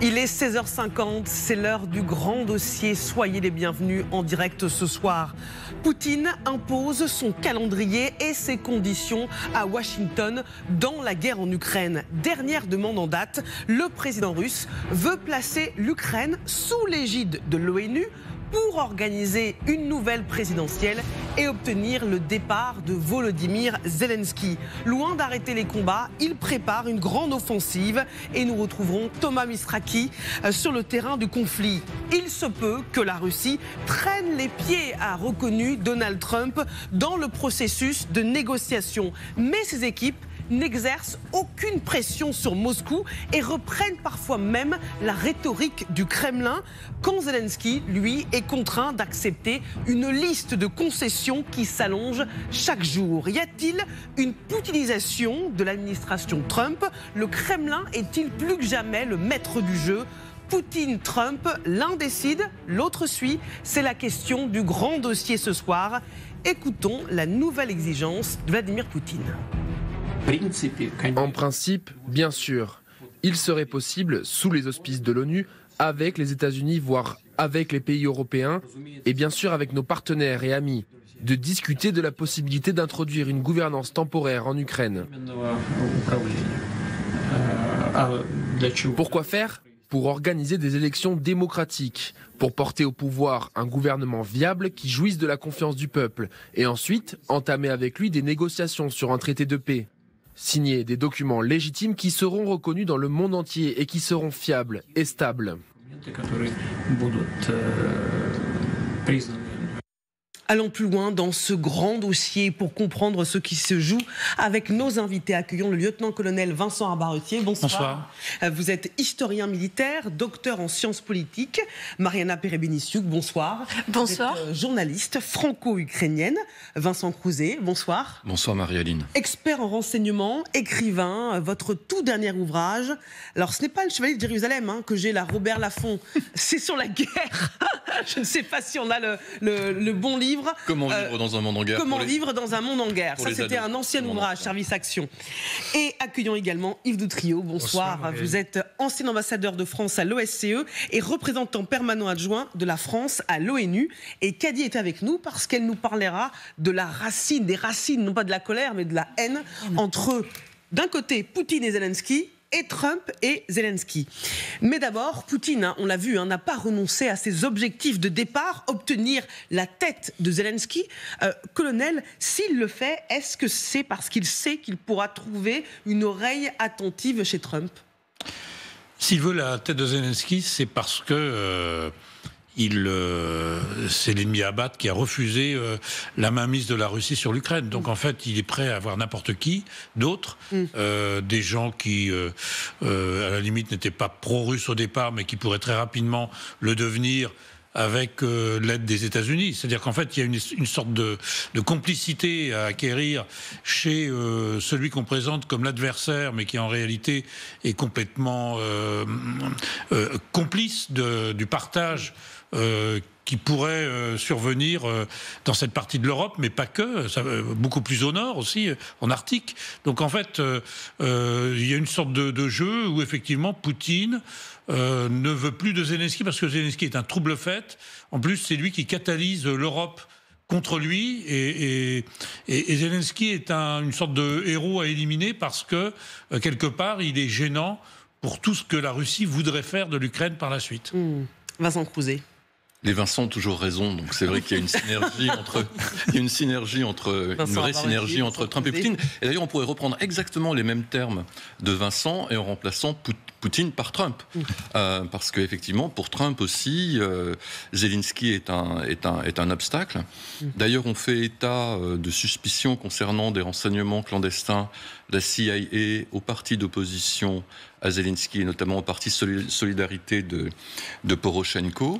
Il est 16h50, c'est l'heure du grand dossier. Soyez les bienvenus en direct ce soir. Poutine impose son calendrier et ses conditions à Washington dans la guerre en Ukraine. Dernière demande en date, le président russe veut placer l'Ukraine sous l'égide de l'ONU pour organiser une nouvelle présidentielle et obtenir le départ de Volodymyr Zelensky. Loin d'arrêter les combats, il prépare une grande offensive et nous retrouverons Thomas Mistraki sur le terrain du conflit. Il se peut que la Russie traîne les pieds, a reconnu Donald Trump dans le processus de négociation. Mais ses équipes n'exercent aucune pression sur Moscou et reprennent parfois même la rhétorique du Kremlin quand Zelensky, lui, est contraint d'accepter une liste de concessions qui s'allonge chaque jour. Y a-t-il une poutinisation de l'administration Trump? Le Kremlin est-il plus que jamais le maître du jeu? Poutine, Trump, l'un décide, l'autre suit. C'est la question du grand dossier ce soir. Écoutons la nouvelle exigence de Vladimir Poutine. En principe, bien sûr, il serait possible, sous les auspices de l'ONU, avec les États-Unis, voire avec les pays européens, et bien sûr avec nos partenaires et amis, de discuter de la possibilité d'introduire une gouvernance temporaire en Ukraine. Pourquoi faire ? Pour organiser des élections démocratiques, pour porter au pouvoir un gouvernement viable qui jouisse de la confiance du peuple, et ensuite entamer avec lui des négociations sur un traité de paix. Signer des documents légitimes qui seront reconnus dans le monde entier et qui seront fiables et stables. Allons plus loin dans ce grand dossier pour comprendre ce qui se joue avec nos invités. Accueillons le lieutenant-colonel Vincent Arbaretier. Bonsoir. Bonsoir. Vous êtes historien militaire, docteur en sciences politiques. Mariana Perebenissiuk, bonsoir. Bonsoir. Vous êtes journaliste franco-ukrainienne. Vincent Crouzet, bonsoir. Bonsoir Marie-Aline. Expert en renseignement, écrivain, votre tout dernier ouvrage. Alors ce n'est pas le Chevalier de Jérusalem que j'ai là, Robert Laffont. C'est sur la guerre. Je ne sais pas si on a le bon livre. Comment vivre dans un monde en guerre. Comment vivre dans un monde en guerre. Ça, c'était un ancien ouvrage, Service Action. Et accueillons également Yves Doutrio. Bonsoir. Vous êtes ancien ambassadeur de France à l'OSCE et représentant permanent adjoint de la France à l'ONU. Et Kadi est avec nous parce qu'elle nous parlera de la racine, des racines, non pas de la colère, mais de la haine entre, d'un côté, Poutine et Zelensky, et Trump et Zelensky. Mais d'abord, Poutine, on l'a vu, n'a pas renoncé à ses objectifs de départ, obtenir la tête de Zelensky. Colonel, s'il le fait, est-ce que c'est parce qu'il sait qu'il pourra trouver une oreille attentive chez Trump? S'il veut la tête de Zelensky, c'est parce que c'est l'ennemi à abattre qui a refusé la mainmise de la Russie sur l'Ukraine. Donc en fait, il est prêt à avoir n'importe qui d'autre, des gens qui, à la limite, n'étaient pas pro-russes au départ, mais qui pourraient très rapidement le devenir avec l'aide des États-Unis. C'est-à-dire qu'en fait, il y a une sorte de complicité à acquérir chez celui qu'on présente comme l'adversaire, mais qui en réalité est complètement complice du partage qui pourrait survenir dans cette partie de l'Europe, mais pas que, beaucoup plus au nord aussi, en Arctique. Donc en fait, il y a une sorte de jeu où effectivement Poutine ne veut plus de Zelensky parce que Zelensky est un trouble-fête. En plus, c'est lui qui catalyse l'Europe contre lui et Zelensky est une sorte de héros à éliminer parce que, quelque part, il est gênant pour tout ce que la Russie voudrait faire de l'Ukraine par la suite. Vincent Crouzet. Les Vincent ont toujours raison, donc c'est vrai qu'il y a une synergie une vraie synergie entre Trump et Poutine. Et d'ailleurs, on pourrait reprendre exactement les mêmes termes de Vincent et en remplaçant Poutine par Trump. Parce qu'effectivement, pour Trump aussi, Zelensky est un obstacle. D'ailleurs, on fait état de suspicions concernant des renseignements clandestins de la CIA au parti d'opposition à Zelensky, et notamment au parti Solidarité de Poroshenko.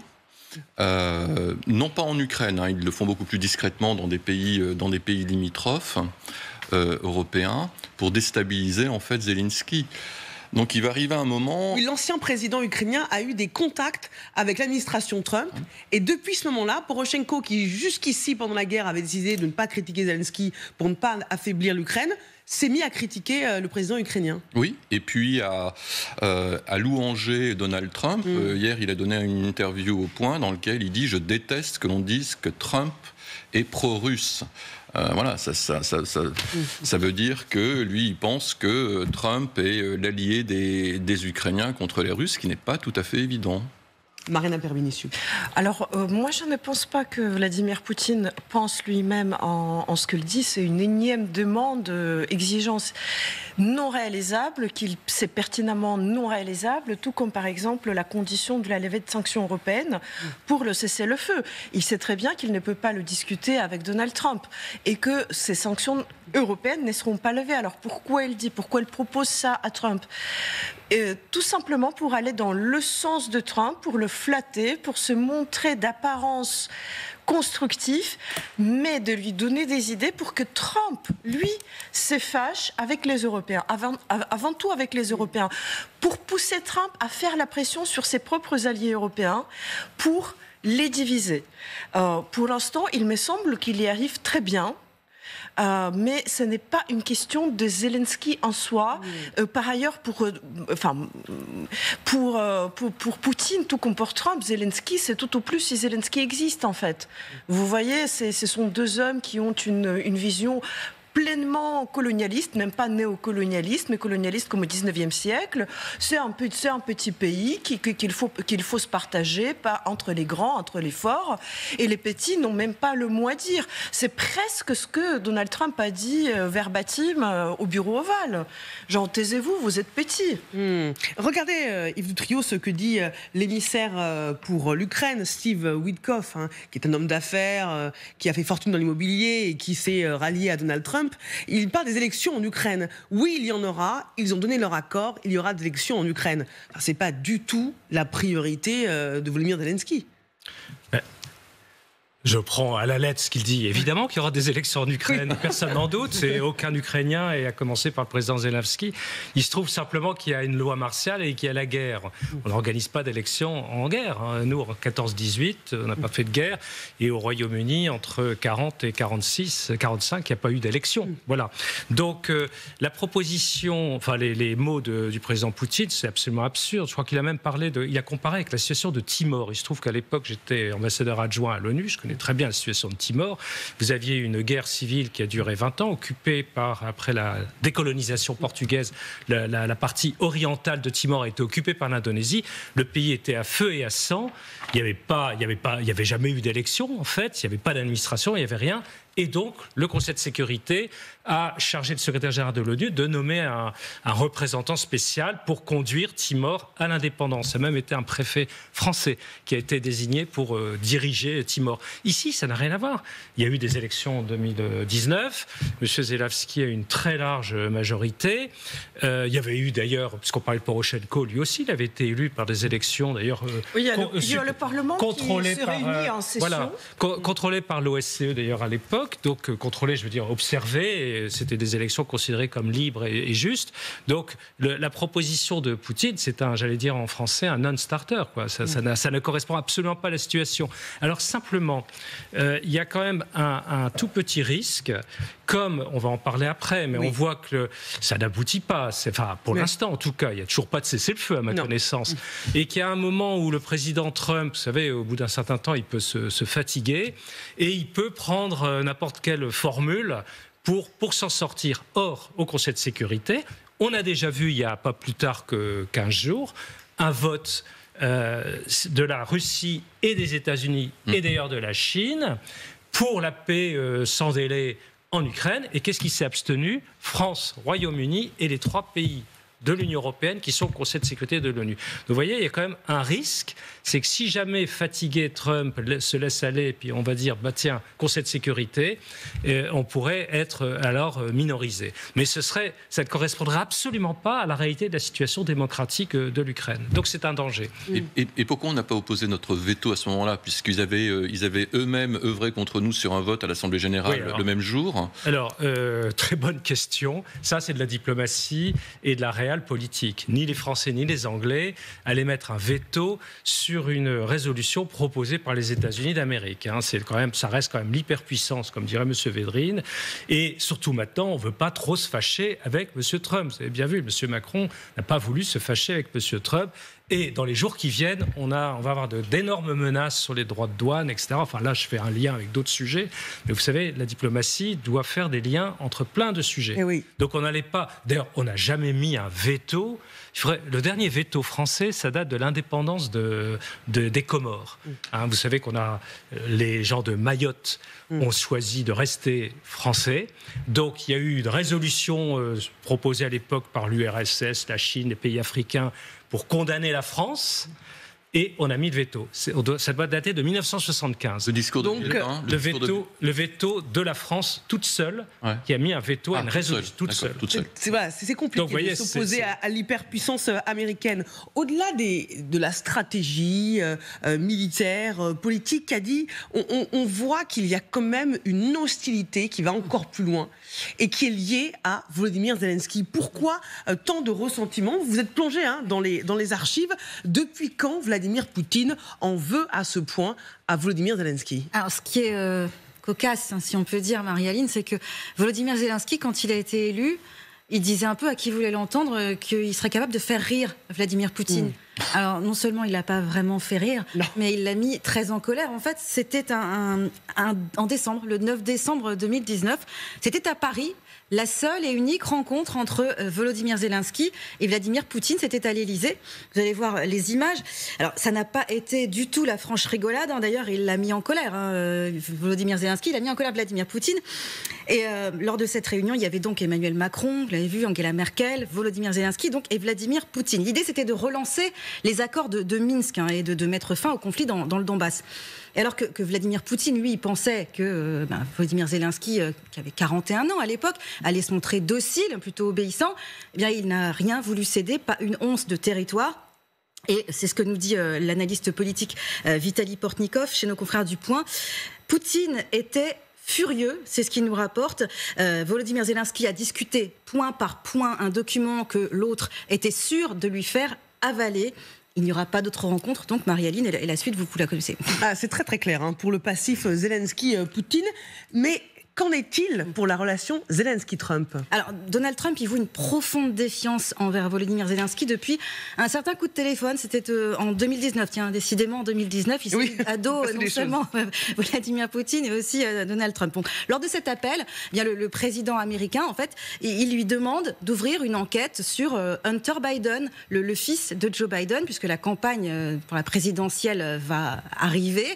Non pas en Ukraine, ils le font beaucoup plus discrètement dans des pays limitrophes européens pour déstabiliser en fait Zelensky. Donc il va arriver un moment... Oui, l'ancien président ukrainien a eu des contacts avec l'administration Trump. Et depuis ce moment-là, Poroshenko, qui jusqu'ici, pendant la guerre, avait décidé de ne pas critiquer Zelensky pour ne pas affaiblir l'Ukraine, s'est mis à critiquer le président ukrainien. Oui, et puis à louanger Donald Trump. Hier, il a donné une interview au Point dans laquelle il dit « Je déteste que l'on dise que Trump est pro-russe ». Voilà, ça veut dire que lui, il pense que Trump est l'allié des Ukrainiens contre les Russes, ce qui n'est pas tout à fait évident. Marina Pervinissiou. Alors, moi, je ne pense pas que Vladimir Poutine pense lui-même en ce qu'il dit. C'est une énième demande, exigence non réalisable, qu'il sait pertinemment non réalisable, tout comme, par exemple, la condition de la levée de sanctions européennes pour le cessez-le-feu. Il sait très bien qu'il ne peut pas le discuter avec Donald Trump et que ces sanctions européennes ne seront pas levées. Alors, pourquoi il propose ça à Trump ? Tout simplement pour aller dans le sens de Trump, pour le flatter, pour se montrer d'apparence constructif, mais de lui donner des idées pour que Trump, lui, se fâche avec les Européens, avant tout avec les Européens, pour pousser Trump à faire la pression sur ses propres alliés européens, pour les diviser. Pour l'instant, il me semble qu'il y arrive très bien. Mais ce n'est pas une question de Zelensky en soi. Par ailleurs, pour Poutine, tout comme pour Trump, Zelensky, c'est tout au plus si Zelensky existe, en fait. Vous voyez, ce sont deux hommes qui ont une vision pleinement colonialiste, même pas néocolonialiste, mais colonialiste comme au XIXe siècle. C'est un petit pays qu'il faut se partager, pas entre les grands, entre les forts, et les petits n'ont même pas le mot à dire. C'est presque ce que Donald Trump a dit verbatim au bureau ovale. Genre, taisez-vous, vous êtes petits. Regardez, Yves Dutriault, ce que dit l'émissaire pour l'Ukraine, Steve Witkoff, qui est un homme d'affaires, qui a fait fortune dans l'immobilier et qui s'est rallié à Donald Trump. Il parle des élections en Ukraine. Oui, il y en aura. Ils ont donné leur accord. Il y aura des élections en Ukraine. Enfin, c'est pas du tout la priorité de Volodymyr Zelensky. Je prends à la lettre ce qu'il dit. Évidemment qu'il y aura des élections en Ukraine, personne n'en doute, c'est aucun Ukrainien, et à commencer par le président Zelensky. Il se trouve simplement qu'il y a une loi martiale et qu'il y a la guerre. On n'organise pas d'élections en guerre. Nous, en 14-18, on n'a pas fait de guerre, et au Royaume-Uni, entre 40 et 45, il n'y a pas eu d'élection. Voilà. Donc, la proposition, enfin les mots du président Poutine, c'est absolument absurde. Je crois qu'il a même parlé il a comparé avec la situation de Timor. Il se trouve qu'à l'époque, j'étais ambassadeur adjoint à l'ONU, je connais très bien la situation de Timor. Vous aviez une guerre civile qui a duré 20 ans, occupée après la décolonisation portugaise. La partie orientale de Timor a été occupée par l'Indonésie. Le pays était à feu et à sang. Il n'y avait jamais eu d'élection, en fait. Il n'y avait pas d'administration, il n'y avait rien. Et donc, le Conseil de sécurité a chargé le secrétaire général de l'ONU de nommer un représentant spécial pour conduire Timor à l'indépendance. Ça a même été un préfet français qui a été désigné pour diriger Timor. Ici, ça n'a rien à voir. Il y a eu des élections en 2019. M. Zelensky a eu une très large majorité. Il y avait eu d'ailleurs, puisqu'on parlait de Poroshenko, lui aussi, il avait été élu par des élections d'ailleurs... oui, il y a le Parlement qui se réunit en session. Voilà, contrôlé par l'OSCE d'ailleurs à l'époque. Donc contrôlé, je veux dire observé, et c'était des élections considérées comme libres et justes. Donc la proposition de Poutine, c'est j'allais dire en français, un non-starter, quoi. Ça ne correspond absolument pas à la situation. Alors simplement, il y a quand même un tout petit risque, comme on va en parler après, mais on voit que ça n'aboutit pas. Pour l'instant, en tout cas, il n'y a toujours pas de cessez-le-feu à ma connaissance. Et qu'il y a un moment où le président Trump, vous savez, au bout d'un certain temps, il peut se fatiguer et il peut prendre n'importe quelle formule pour s'en sortir. Or, au Conseil de sécurité, on a déjà vu, il n'y a pas plus tard que 15 jours, un vote de la Russie et des États-Unis et d'ailleurs de la Chine pour la paix sans délai en Ukraine. Et qu'est-ce qui s'est abstenu ? France, Royaume-Uni et les 3 pays de l'Union européenne qui sont au Conseil de sécurité de l'ONU. Donc vous voyez, il y a quand même un risque, c'est que si jamais fatigué, Trump se laisse aller, et puis on va dire, tiens, Conseil de sécurité, on pourrait être alors minorisé. Mais ça ne correspondrait absolument pas à la réalité de la situation démocratique de l'Ukraine. Donc c'est un danger. Et pourquoi on n'a pas opposé notre veto à ce moment-là, puisqu'ils avaient eux-mêmes œuvré contre nous sur un vote à l'Assemblée générale le même jour ? Alors, très bonne question. Ça, c'est de la diplomatie et de la réelle. réal politique. Ni les Français ni les Anglais allaient mettre un veto sur une résolution proposée par les États-Unis d'Amérique. Ça reste quand même l'hyperpuissance, comme dirait M. Védrine. Et surtout maintenant, on ne veut pas trop se fâcher avec M. Trump. Vous avez bien vu, M. Macron n'a pas voulu se fâcher avec M. Trump. Et dans les jours qui viennent, on va avoir d'énormes menaces sur les droits de douane, etc. Enfin là, je fais un lien avec d'autres sujets. Mais vous savez, la diplomatie doit faire des liens entre plein de sujets. Et oui. Donc on n'allait pas... D'ailleurs, on n'a jamais mis un veto. Le dernier veto français, ça date de l'indépendance des Comores. Vous savez qu'on a... Les gens de Mayotte ont choisi de rester français. Donc il y a eu une résolution proposée à l'époque par l'URSS, la Chine, les pays africains, pour condamner la France, et on a mis le veto. Ça doit dater de 1975. Le discours de Donc, le veto de la France toute seule, qui a mis un veto à une résolution toute seule. C'est compliqué. Donc, voyez, de s'opposer à l'hyperpuissance américaine. Au-delà de la stratégie militaire, politique qu'a dit, on voit qu'il y a quand même une hostilité qui va encore plus loin et qui est liée à Volodymyr Zelensky. Pourquoi tant de ressentiment? Vous êtes plongé dans les archives. Depuis quand Vladimir Poutine en veut à ce point à Volodymyr Zelensky? Alors, ce qui est cocasse, si on peut dire, Marie-Aline, c'est que Volodymyr Zelensky, quand il a été élu, il disait un peu à qui voulait l'entendre qu'il serait capable de faire rire Vladimir Poutine. Alors, non seulement il l'a pas vraiment fait rire, mais il l'a mis très en colère. En fait, c'était en décembre, le 9 décembre 2019, c'était à Paris. La seule et unique rencontre entre Volodymyr Zelensky et Vladimir Poutine, c'était à l'Élysée. Vous allez voir les images. Alors, ça n'a pas été du tout la franche rigolade. D'ailleurs, il l'a mis en colère. Volodymyr Zelensky, il a mis en colère Vladimir Poutine. Et lors de cette réunion, il y avait donc Emmanuel Macron, vous l'avez vu, Angela Merkel, Volodymyr Zelensky et Vladimir Poutine. L'idée, c'était de relancer les accords de Minsk et de mettre fin au conflit dans le Donbass. Et alors que Vladimir Poutine, lui, il pensait que Volodymyr Zelensky, qui avait 41 ans à l'époque, allait se montrer docile, plutôt obéissant, eh bien, il n'a rien voulu céder, pas une once de territoire. Et c'est ce que nous dit l'analyste politique Vitaly Portnikov chez nos confrères du Point. Poutine était furieux, c'est ce qu'il nous rapporte. Volodymyr Zelensky a discuté point par point un document que l'autre était sûr de lui faire avaler. Il n'y aura pas d'autres rencontres, donc Marie-Aline, et la suite, vous la connaissez. C'est très très clair pour le passif Zelensky-Poutine, mais qu'en est-il pour la relation Zelensky-Trump? Alors, Donald Trump, il voue une profonde défiance envers Volodymyr Zelensky depuis un certain coup de téléphone. C'était en 2019, tiens, décidément en 2019, il s'est mis à dos non seulement Vladimir Poutine et aussi Donald Trump. Bon, lors de cet appel, bien le président américain, en fait, il lui demande d'ouvrir une enquête sur Hunter Biden, le fils de Joe Biden, puisque la campagne pour la présidentielle va arriver.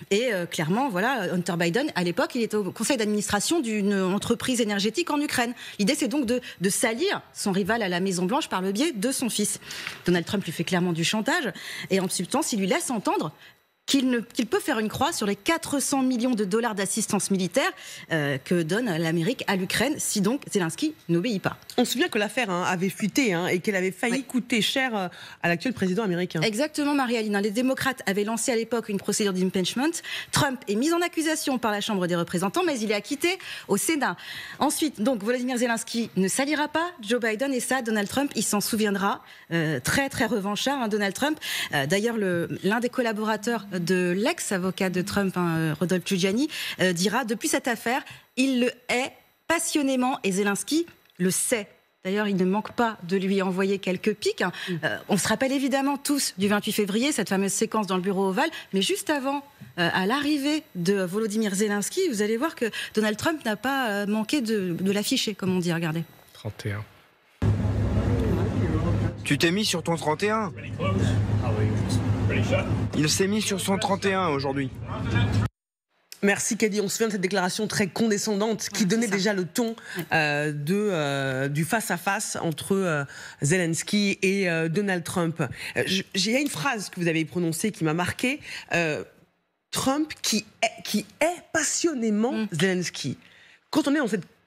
Et clairement, voilà, Hunter Biden, à l'époque, il était au conseil d'administration d'une entreprise énergétique en Ukraine. L'idée, c'est donc de salir son rival à la Maison-Blanche par le biais de son fils. Donald Trump lui fait clairement du chantage et en substance, il lui laisse entendre qu'il peut faire une croix sur les 400 millions de dollars d'assistance militaire que donne l'Amérique à l'Ukraine si donc Zelensky n'obéit pas. On se souvient que l'affaire avait fuité et qu'elle avait failli coûter cher à l'actuel président américain. Exactement, Marie-Aline. Les démocrates avaient lancé à l'époque une procédure d'impeachment. Trump est mis en accusation par la Chambre des représentants, mais il est acquitté au Sénat. Ensuite, donc, Volodymyr Zelensky ne salira pas Joe Biden et ça, Donald Trump, il s'en souviendra. Très, très revanchard, Donald Trump. D'ailleurs, l'un des collaborateurs de l'ex-avocat de Trump, Rodolphe Giuliani, dira depuis cette affaire, il le hait passionnément et Zelensky le sait. D'ailleurs, il ne manque pas de lui envoyer quelques piques. On se rappelle évidemment tous du 28 février, cette fameuse séquence dans le bureau ovale, mais juste avant, à l'arrivée de Volodymyr Zelensky, vous allez voir que Donald Trump n'a pas manqué de l'afficher, comme on dit, regardez. 31. Tu t'es mis sur ton 31 ? Il s'est mis sur son 31 aujourd'hui. Merci Kadi. On se souvient de cette déclaration très condescendante qui donnait déjà le ton du face-à-face entre Zelensky et Donald Trump. Il y a une phrase que vous avez prononcée qui m'a marquée. Trump qui est passionnément Zelensky. Quand on est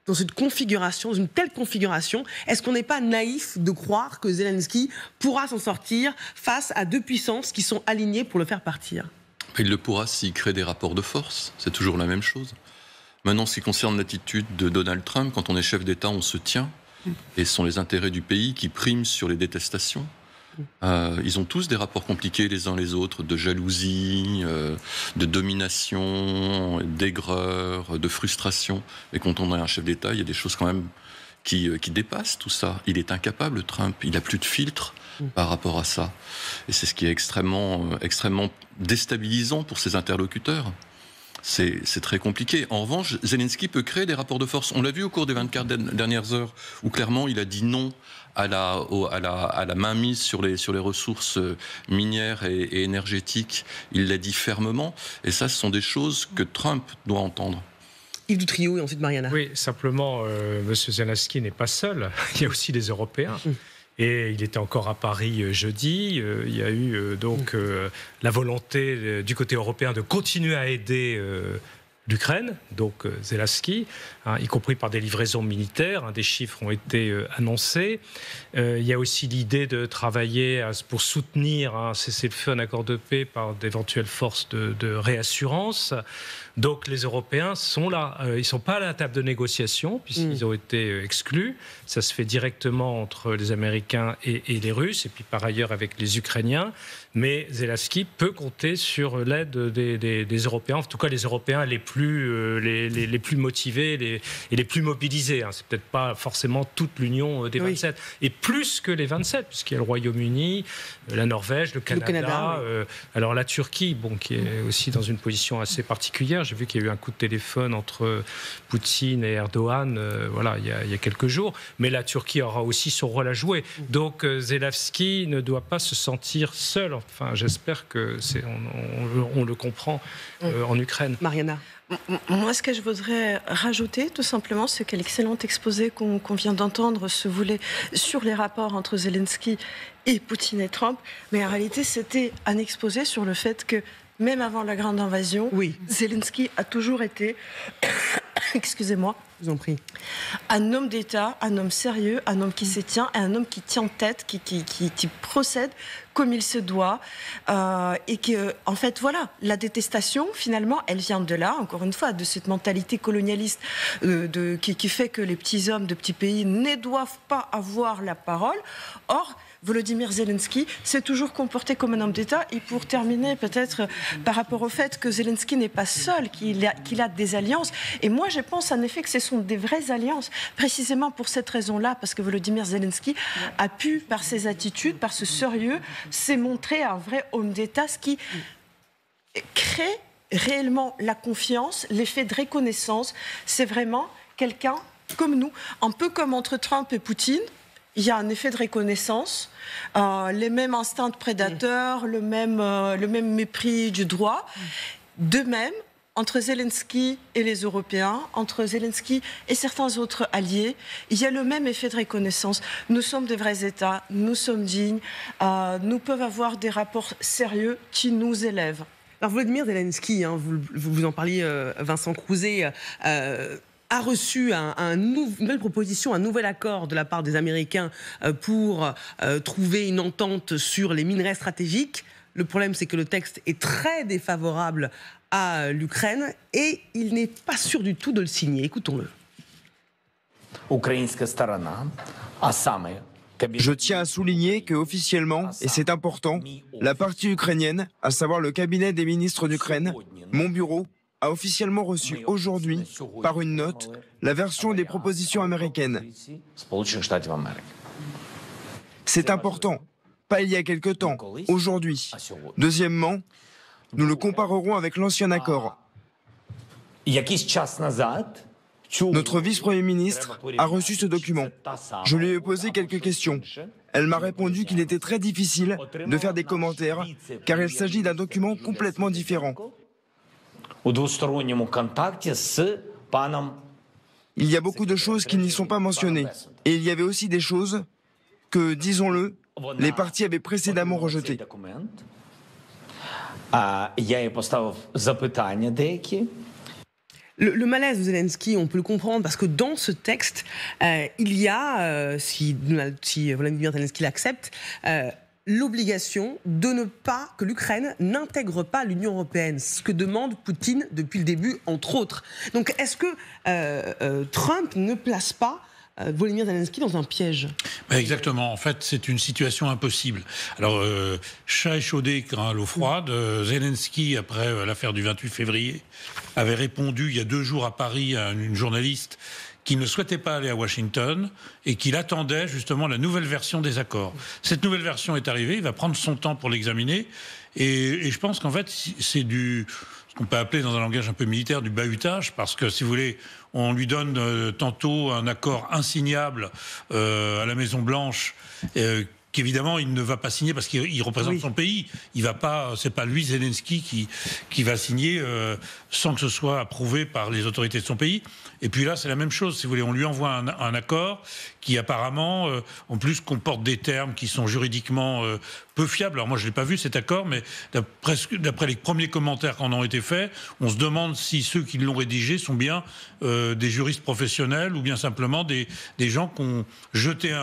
dans cette configuration, dans une telle configuration, est-ce qu'on n'est pas naïf de croire que Zelensky pourra s'en sortir face à deux puissances qui sont alignées pour le faire partir? Il le pourra s'il crée des rapports de force, c'est toujours la même chose. Maintenant, ce qui concerne l'attitude de Donald Trump, quand on est chef d'État, on se tient. Et ce sont les intérêts du pays qui priment sur les détestations. Ils ont tous des rapports compliqués les uns les autres, de jalousie, de domination, d'aigreur, de frustration. Mais quand on est un chef d'État, il y a des choses quand même qui dépassent tout ça. Il est incapable, Trump. Il n'a plus de filtre par rapport à ça. Et c'est ce qui est extrêmement déstabilisant pour ses interlocuteurs. C'est très compliqué. En revanche, Zelensky peut créer des rapports de force. On l'a vu au cours des 24 dernières heures, où clairement il a dit non à la mainmise sur les ressources minières et énergétiques. Il l'a dit fermement. Et ça, ce sont des choses que Trump doit entendre. Yves Dutriot et ensuite Mariana. Oui, simplement, M. Zelensky n'est pas seul. Il y a aussi les Européens. Et il était encore à Paris jeudi. Il y a eu donc la volonté du côté européen de continuer à aider l'Ukraine, donc Zelensky, y compris par des livraisons militaires. Des chiffres ont été annoncés. Il y a aussi l'idée de travailler pour soutenir un cessez-le-feu, un accord de paix par d'éventuelles forces de réassurance. Donc les Européens sont là. Ils ne sont pas à la table de négociation, puisqu'ils ont été exclus. Ça se fait directement entre les Américains et les Russes, et puis par ailleurs avec les Ukrainiens. Mais Zelensky peut compter sur l'aide des Européens, en tout cas les Européens les plus motivés et les plus mobilisés. C'est peut-être pas forcément toute l'Union des 27. Et plus que les 27, puisqu'il y a le Royaume-Uni, la Norvège, le Canada. Alors la Turquie, qui est aussi dans une position assez particulière. J'ai vu qu'il y a eu un coup de téléphone entre Poutine et Erdogan il y a quelques jours. Mais la Turquie aura aussi son rôle à jouer. Donc Zelensky ne doit pas se sentir seul. Enfin, j'espère qu'on le comprend en Ukraine. Mariana. Moi, ce que je voudrais rajouter, tout simplement, c'est que l'excellent exposé qu'on vient d'entendre se voulait sur les rapports entre Zelensky et Poutine et Trump. Mais en réalité, c'était un exposé sur le fait que, même avant la grande invasion, Zelensky a toujours été, excusez-moi, je vous en prie, un homme d'État, un homme sérieux, un homme qui se tient, un homme qui tient tête, qui procède comme il se doit, et que, en fait, la détestation, finalement, elle vient de là, encore une fois, de cette mentalité colonialiste qui fait que les petits hommes de petits pays ne doivent pas avoir la parole. Or, Volodymyr Zelensky s'est toujours comporté comme un homme d'État. Et pour terminer, peut-être par rapport au fait que Zelensky n'est pas seul, qu'il a des alliances. Et moi, je pense en effet que ce sont des vraies alliances, précisément pour cette raison-là, parce que Volodymyr Zelensky a pu, par ses attitudes, par ce sérieux, s'est montré un vrai homme d'État, ce qui crée réellement la confiance, l'effet de reconnaissance. C'est vraiment quelqu'un comme nous, un peu comme entre Trump et Poutine. Il y a un effet de reconnaissance, les mêmes instincts prédateurs, le même mépris du droit. De même, entre Zelensky et les Européens, entre Zelensky et certains autres alliés, il y a le même effet de reconnaissance. Nous sommes des vrais États, nous sommes dignes, nous pouvons avoir des rapports sérieux qui nous élèvent. Alors Volodymyr Zelensky, vous en parliez, Vincent Crouzet, a reçu une nouvelle proposition, un nouvel accord de la part des Américains pour trouver une entente sur les minerais stratégiques. Le problème, c'est que le texte est très défavorable à l'Ukraine et il n'est pas sûr du tout de le signer. Écoutons-le. Je tiens à souligner que officiellement, et c'est important, la partie ukrainienne, à savoir le cabinet des ministres d'Ukraine, mon bureau, a officiellement reçu aujourd'hui, par une note, la version des propositions américaines. C'est important, pas il y a quelque temps, aujourd'hui. Deuxièmement, nous le comparerons avec l'ancien accord. Notre vice-premier ministre a reçu ce document. Je lui ai posé quelques questions. Elle m'a répondu qu'il était très difficile de faire des commentaires, car il s'agit d'un document complètement différent. Il y a beaucoup de choses qui n'y sont pas mentionnées. Et il y avait aussi des choses que, disons-le, les partis avaient précédemment rejetées. Le malaise de Zelensky, on peut le comprendre, parce que dans ce texte, il y a, si Volodymyr Zelensky l'accepte, l'obligation de ne pas, que l'Ukraine n'intègre pas l'Union européenne, ce que demande Poutine depuis le début, entre autres. Donc est-ce que Trump ne place pas Volodymyr Zelensky dans un piège. Exactement. En fait, c'est une situation impossible. Alors, chat échaudé craint l'eau froide. Zelensky, après l'affaire du 28 février, avait répondu il y a 2 jours à Paris à une journaliste qu'il ne souhaitait pas aller à Washington et qu'il attendait justement la nouvelle version des accords. Cette nouvelle version est arrivée, il va prendre son temps pour l'examiner et je pense qu'en fait c'est ce qu'on peut appeler dans un langage un peu militaire du bahutage, parce que si vous voulez, on lui donne tantôt un accord insignable à la Maison-Blanche qu'évidemment il ne va pas signer parce qu'il représente son pays. Il va pas, c'est pas lui Zelensky qui va signer sans que ce soit approuvé par les autorités de son pays. Et puis là, c'est la même chose. Si vous voulez, on lui envoie un accord qui apparemment, en plus, comporte des termes qui sont juridiquement peu fiables. Alors moi, je l'ai pas vu cet accord, mais d'après les premiers commentaires qui en ont été faits, on se demande si ceux qui l'ont rédigé sont bien des juristes professionnels ou bien simplement des gens qui ont jeté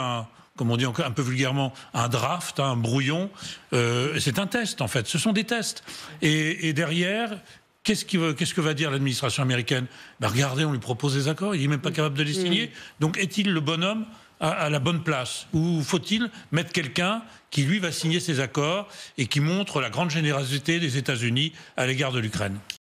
comme on dit encore un peu vulgairement, un draft, un brouillon. C'est un test, en fait. Ce sont des tests. Et derrière, qu'est-ce que va dire l'administration américaine ? Ben regardez, on lui propose des accords, il n'est même pas capable de les signer. Donc est-il le bonhomme à la bonne place ? Ou faut-il mettre quelqu'un qui, lui, va signer ces accords et qui montre la grande générosité des États-Unis à l'égard de l'Ukraine ?